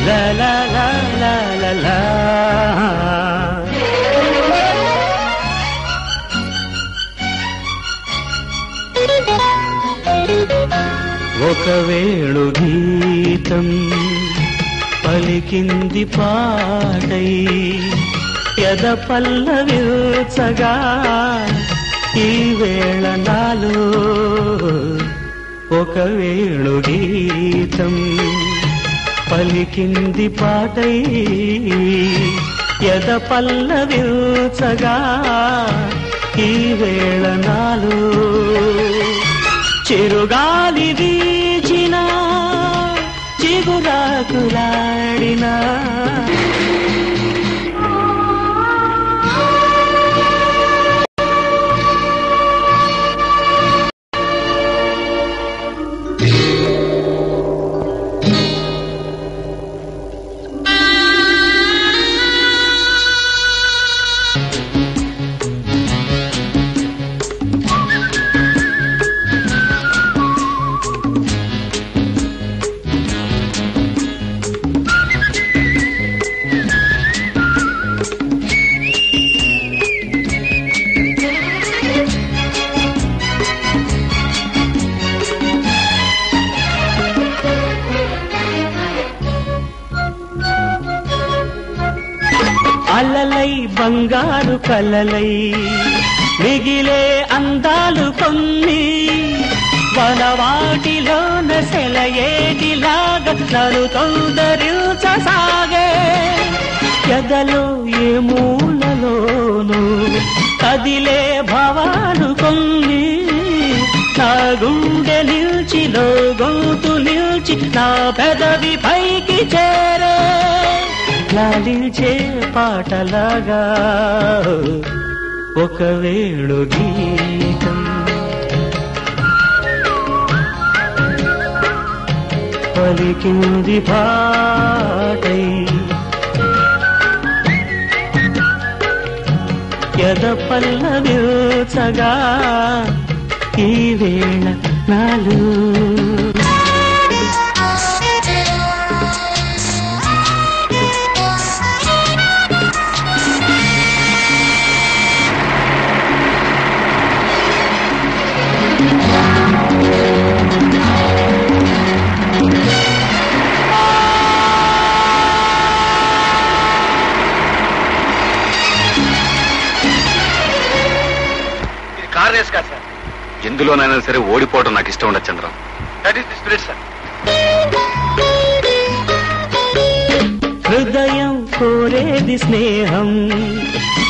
La la la la la la. ఒక వేణు గీతం పలికింది పాటై యద పల్లవిల్చగా ఈ వేళ నాలో ఒక వేణు గీతం పలికింది పాటై యద పల్లవిల్చగా ఈ వేళ నాలో చిరుగాలి వీచిన చిగురాకులాడినా అలలై బంగారు కలలై మిగిలే అందాలు కొన్ని వనవాటిలోన సెలయేటిలాగా నన్ను తొందరించసాగే ఎదలో ఏ మూలలోనూ కదిలే భావాలు కొన్ని నా గుండె నిల్చి లో గొంతు నిల్చి నా పెదవి పైకి చేరే లాలించే పాటలాగా ఒక వేణు గీతం పలికింది పాటై యద పల్లవిల్చగా ఈ వేళ నాలు ఎందులోనైనా సరే ఓడిపోవడం నాకు ఇష్టం ఉండదు Chandram. That is the spirit sir. హృదయం కోరేది స్నేహం,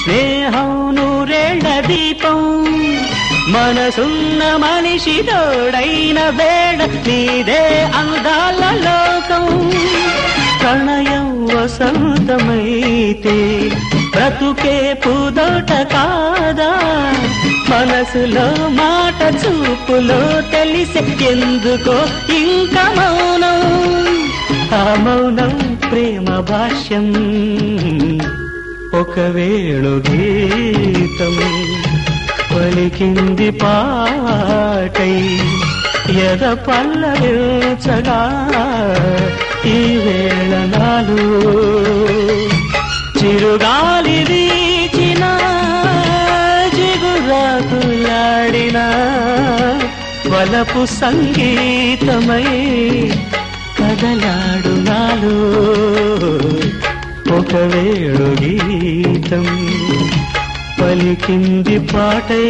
స్నేహం నూరేళ్ల దీపం, మనసున్న మనిషి తోడైన వేళ నీదే అందాల లోకం. ప్రణయం వసంతమైతే బ్రతుకే పూదోట కాదా, మనసులో మాట చూపులో తెలిసే ఎందుకో ఇంకా మౌనం. ఆ మౌనం ప్రేమ భాష్యం, ఒక వేణు గీతం పలికింది పాటై ఎద పల్లవిల్చగా ఈ వేళ నాలు చిరుగాలి వీచిన జిగురాకులాడిన వలపు సంగీతమై కదలాడు నాలు ఒక వేణు గీతం పలికింది పాటై